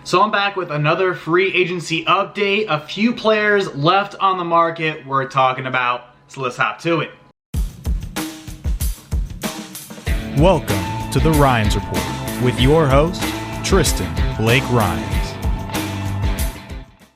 So I'm back with another free agency update. A few players left on the market we're talking about, so let's hop to it. Welcome to the Rines Report with your host, Tristan Blake Rines.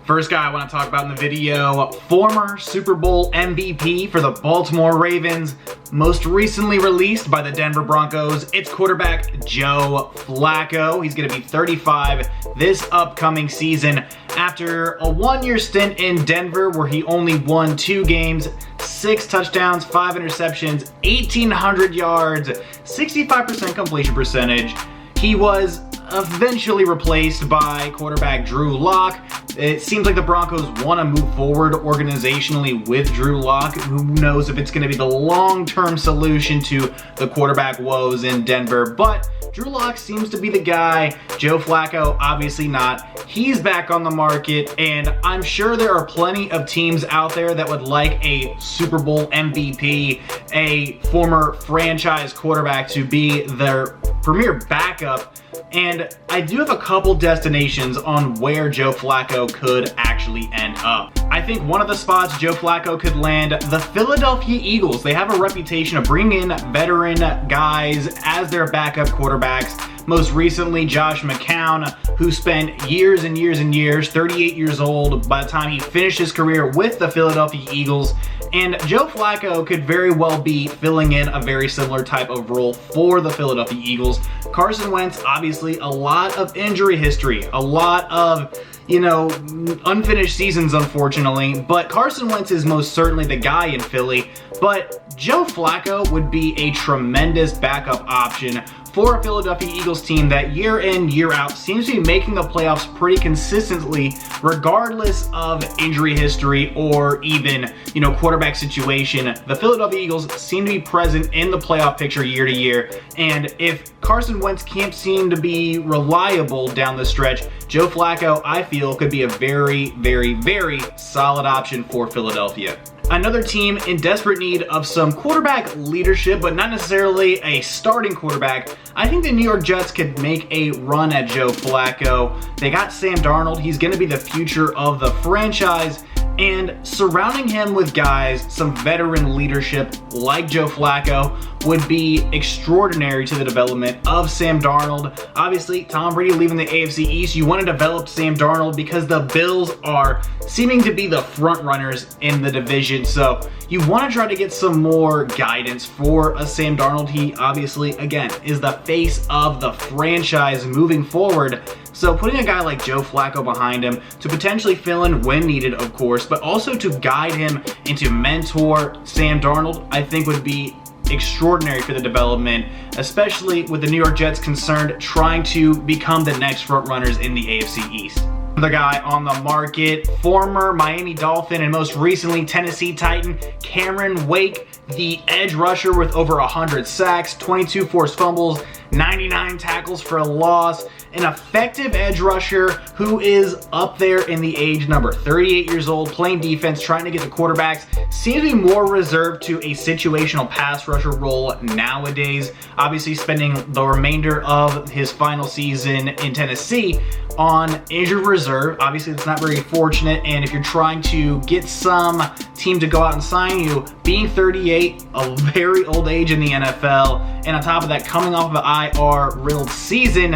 First guy I want to talk about in the video, former Super Bowl MVP for the Baltimore Ravens, most recently released by the Denver Broncos. It's quarterback Joe Flacco. He's going to be 35 this upcoming season after a one-year stint in Denver where he only won 2 games, 6 touchdowns, 5 interceptions, 1,800 yards, 65% completion percentage. He was eventually replaced by quarterback Drew Lock. It seems like the Broncos want to move forward organizationally with Drew Lock. Who knows if it's going to be the long-term solution to the quarterback woes in Denver, but Drew Lock seems to be the guy. Joe Flacco, obviously not. He's back on the market, and I'm sure there are plenty of teams out there that would like a Super Bowl MVP, a former franchise quarterback to be their premier backup. And I do have a couple destinations on where Joe Flacco could actually end up. I think one of the spots Joe Flacco could land, the Philadelphia Eagles. They have a reputation of bringing in veteran guys as their backup quarterbacks. Most recently, Josh McCown, who spent years and years and years, 38 years old by the time he finished his career with the Philadelphia Eagles. And Joe Flacco could very well be filling in a very similar type of role for the Philadelphia Eagles. Carson Wentz, obviously a lot of injury history, a lot of, unfinished seasons, unfortunately. But Carson Wentz is most certainly the guy in Philly. But Joe Flacco would be a tremendous backup option for a Philadelphia Eagles team that year in, year out seems to be making the playoffs pretty consistently, regardless of injury history or even, quarterback situation. The Philadelphia Eagles seem to be present in the playoff picture year to year. And if Carson Wentz can't seem to be reliable down the stretch, Joe Flacco, I feel, could be a very, very, very solid option for Philadelphia. Another team in desperate need of some quarterback leadership, but not necessarily a starting quarterback. I think the New York Jets could make a run at Joe Flacco. They got Sam Darnold. He's going to be the future of the franchise. And surrounding him with guys, some veteran leadership like Joe Flacco would be extraordinary to the development of Sam Darnold. Obviously, Tom Brady leaving the AFC East, you want to develop Sam Darnold because the Bills are seeming to be the front runners in the division. So you want to try to get some more guidance for a Sam Darnold. He obviously, again, is the face of the franchise moving forward. So putting a guy like Joe Flacco behind him to potentially fill in when needed, of course, but also to guide him and to mentor Sam Darnold, I think would be extraordinary for the development, especially with the New York Jets concerned trying to become the next front runners in the AFC East. Another guy on the market, former Miami Dolphin and most recently Tennessee Titan, Cameron Wake, the edge rusher with over 100 sacks, 22 forced fumbles, 99 tackles for a loss, an effective edge rusher who is up there in the age number, 38 years old, playing defense, trying to get the quarterbacks, seems to be more reserved to a situational pass rusher role nowadays, obviously spending the remainder of his final season in Tennessee on injured reserve. Obviously, it's not very fortunate, and if you're trying to get some team to go out and sign you, being 38, a very old age in the NFL, and on top of that, coming off of an IR-riddled season,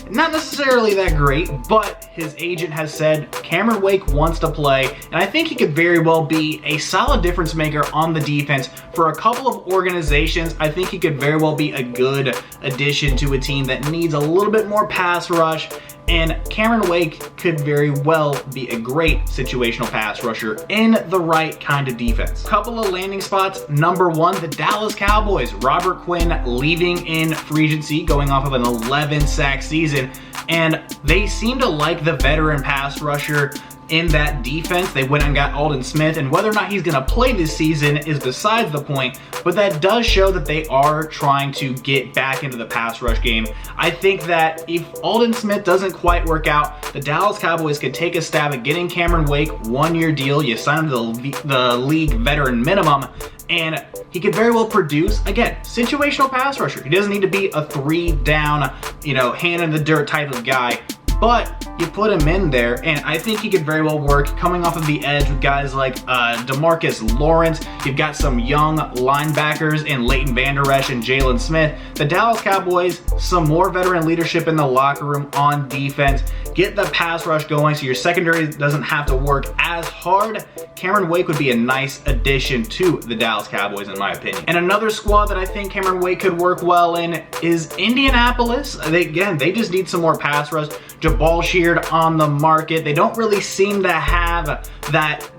not necessarily that great, but his agent has said Cameron Wake wants to play, and I think he could very well be a solid difference maker on the defense for a couple of organizations. I think he could very well be a good addition to a team that needs a little bit more pass rush, and Cameron Wake could very well be a great situational pass rusher in the right kind of defense. Couple of landing spots. Number one, the Dallas Cowboys. Robert Quinn leaving in free agency, going off of an 11-sack season, and they seem to like the veteran pass rusher in that defense. They went and got Aldon Smith, and whether or not he's going to play this season is besides the point, but that does show that they are trying to get back into the pass rush game. I think that if Aldon Smith doesn't quite work out, the Dallas Cowboys could take a stab at getting Cameron Wake, one-year deal. You sign him to the league veteran minimum, and he could very well produce, again, situational pass rusher. He doesn't need to be a three-down, hand in the dirt type of guy, but you put him in there, and I think he could very well work coming off of the edge with guys like DeMarcus Lawrence. You've got some young linebackers in Leighton Vander Esch and Jalen Smith. The Dallas Cowboys, some more veteran leadership in the locker room on defense. Get the pass rush going so your secondary doesn't have to work as hard. Cameron Wake would be a nice addition to the Dallas Cowboys, in my opinion. And another squad that I think Cameron Wake could work well in is Indianapolis. They just need some more pass rush. Jabal Sheard on the market. They don't really seem to have that,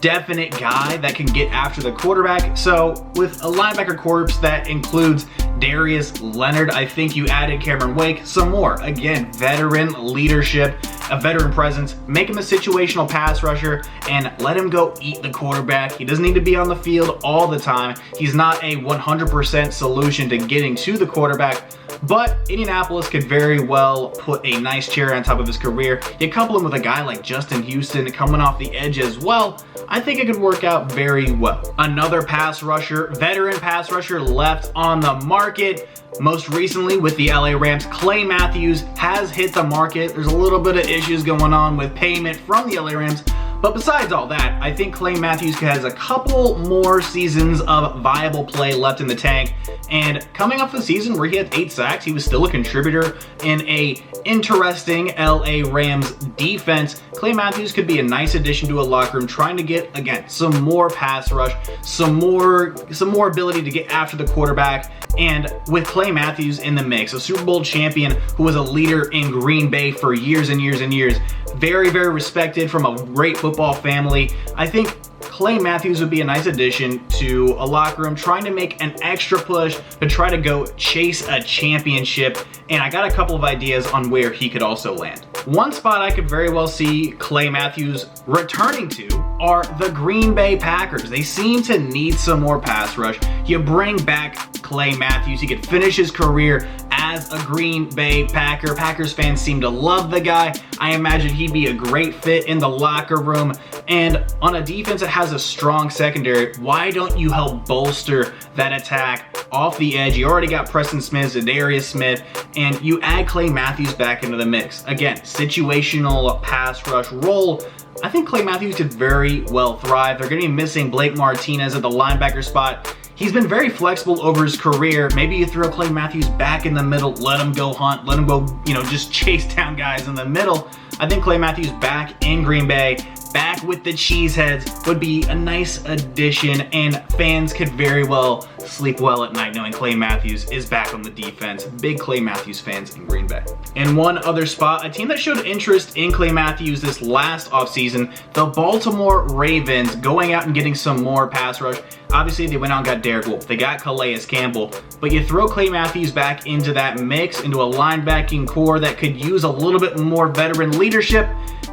definite guy that can get after the quarterback. So with a linebacker corps that includes Darius Leonard, I think you added Cameron Wake, some more. Again, veteran leadership, a veteran presence. Make him a situational pass rusher and let him go eat the quarterback. He doesn't need to be on the field all the time. He's not a 100% solution to getting to the quarterback, but Indianapolis could very well put a nice cherry on top of his career. You couple him with a guy like Justin Houston coming off the edge as well, I think it could work out very well. Another pass rusher, veteran pass rusher left on the market. Most recently with the LA Rams, Clay Matthews has hit the market. There's a little bit of issues going on with payment from the LA Rams. But besides all that, I think Clay Matthews has a couple more seasons of viable play left in the tank. And coming off the season where he had 8 sacks, he was still a contributor in a interesting LA Rams defense. Clay Matthews could be a nice addition to a locker room, trying to get, again, some more pass rush, some more ability to get after the quarterback. And with Clay Matthews in the mix, a Super Bowl champion who was a leader in Green Bay for years and years and years, very, very respected from a great football family, I think Clay Matthews would be a nice addition to a locker room, trying to make an extra push to try to go chase a championship. And I got a couple of ideas on where he could also land. One spot I could very well see Clay Matthews returning to are the Green Bay Packers. They seem to need some more pass rush. You bring back Clay Matthews, he could finish his career as a Green Bay Packer. Packers fans seem to love the guy. I imagine he'd be a great fit in the locker room. And on a defense that has a strong secondary, why don't you help bolster that attack off the edge? You already got Preston Smith and Darius Smith, and you add Clay Matthews back into the mix. Again, situational pass rush role. I think Clay Matthews could very well thrive. They're going to be missing Blake Martinez at the linebacker spot. He's been very flexible over his career. Maybe you throw Clay Matthews back in the middle, let him go hunt, let him go, just chase down guys in the middle. I think Clay Matthews back in Green Bay, back with the Cheeseheads, would be a nice addition, and fans could very well sleep well at night knowing Clay Matthews is back on the defense. Big Clay Matthews fans in Green Bay. And one other spot, a team that showed interest in Clay Matthews this last offseason, the Baltimore Ravens, going out and getting some more pass rush. Obviously, they went out and got Derek Wolfe. They got Calais Campbell. But you throw Clay Matthews back into that mix, into a linebacking core that could use a little bit more veteran leadership,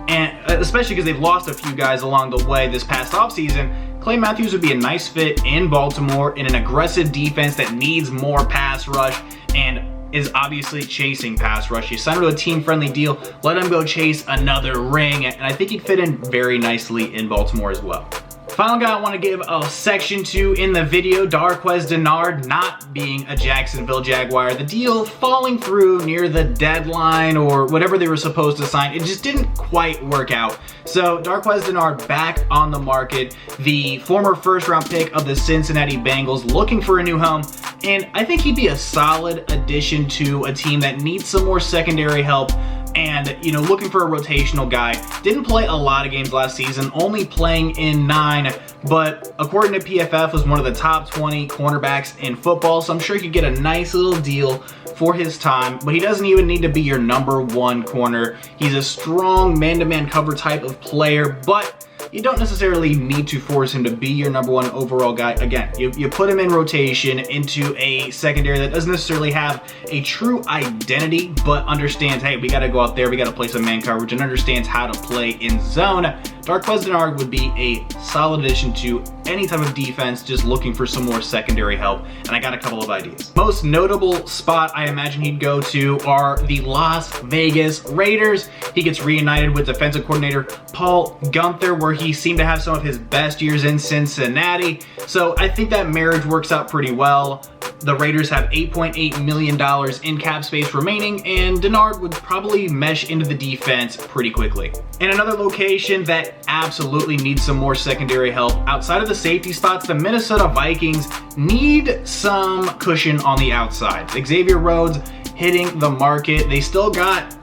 and especially because they've lost a few guys along the way this past offseason, Clay Matthews would be a nice fit in Baltimore in an aggressive defense that needs more pass rush and is obviously chasing pass rush. You sign him to a team-friendly deal, let him go chase another ring, and I think he'd fit in very nicely in Baltimore as well. Final guy I want to give a section to in the video, Darqueze Dennard not being a Jacksonville Jaguar. The deal falling through near the deadline or whatever they were supposed to sign, it just didn't quite work out. So Darqueze Dennard back on the market, the former first-round pick of the Cincinnati Bengals, looking for a new home, and I think he'd be a solid addition to a team that needs some more secondary help. And, looking for a rotational guy. Didn't play a lot of games last season, only playing in 9, but according to PFF was one of the top 20 cornerbacks in football, so I'm sure he could get a nice little deal for his time, but he doesn't even need to be your number 1 corner. He's a strong man-to-man cover type of player, but you don't necessarily need to force him to be your number 1 overall guy. Again, you put him in rotation into a secondary that doesn't necessarily have a true identity, but understands, hey, we got to go out there, we got to play some man coverage, and understands how to play in zone. Darqueze Dennard would be a solid addition to any type of defense just looking for some more secondary help, and I got a couple of ideas. Most notable spot I imagine he'd go to are the Las Vegas Raiders. He gets reunited with defensive coordinator Paul Guenther, where he seemed to have some of his best years in Cincinnati. So I think that marriage works out pretty well. The Raiders have $8.8 million in cap space remaining, and Denard would probably mesh into the defense pretty quickly. And another location that absolutely needs some more secondary help, outside of the safety spots, the Minnesota Vikings need some cushion on the outside. Xavier Rhodes hitting the market. They still got,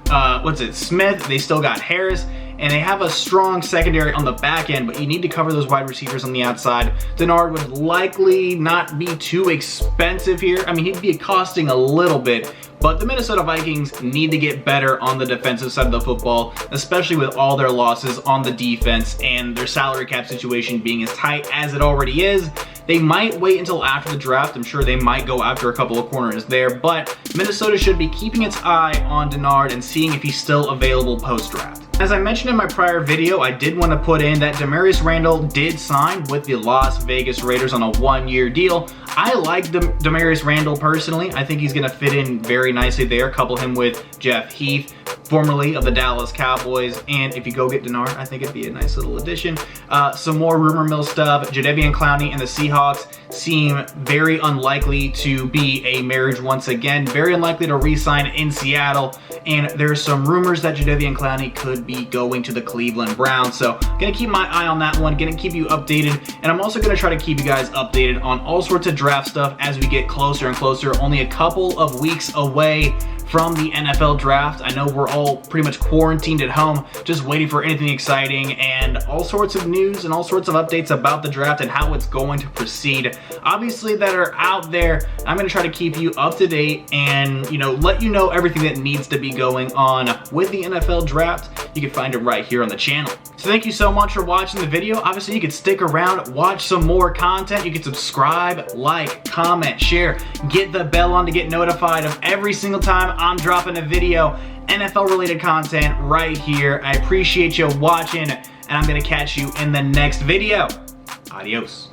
Smith, they still got Harris, and they have a strong secondary on the back end, but you need to cover those wide receivers on the outside. Denard would likely not be too expensive here. I mean, he'd be costing a little bit, but the Minnesota Vikings need to get better on the defensive side of the football, especially with all their losses on the defense and their salary cap situation being as tight as it already is. They might wait until after the draft. I'm sure they might go after a couple of corners there, but Minnesota should be keeping its eye on Denard and seeing if he's still available post-draft. As I mentioned in my prior video, I did want to put in that Damarious Randall did sign with the Las Vegas Raiders on a one-year deal. I like Damarious Randall personally. I think he's going to fit in very nicely there. Couple him with Jeff Heath, formerly of the Dallas Cowboys, and if you go get Denard, I think it'd be a nice little addition. Some more rumor mill stuff. Jadeveon Clowney and the Seahawks seem very unlikely to be a marriage once again. Very unlikely to re-sign in Seattle, and there's some rumors that Jadeveon Clowney could be going to the Cleveland Browns. So gonna keep my eye on that one, gonna keep you updated, and I'm also gonna try to keep you guys updated on all sorts of draft stuff as we get closer and closer. Only a couple of weeks away from the NFL draft. I know we're all pretty much quarantined at home, just waiting for anything exciting and all sorts of news and all sorts of updates about the draft and how it's going to proceed, obviously, that are out there. I'm gonna try to keep you up to date and, let you know everything that needs to be going on with the NFL draft. You can find it right here on the channel. So thank you so much for watching the video. Obviously, you can stick around, watch some more content. You can subscribe, like, comment, share, get the bell on to get notified of every single time I'm dropping a video, NFL related content right here. I appreciate you watching, and I'm gonna catch you in the next video. Adios.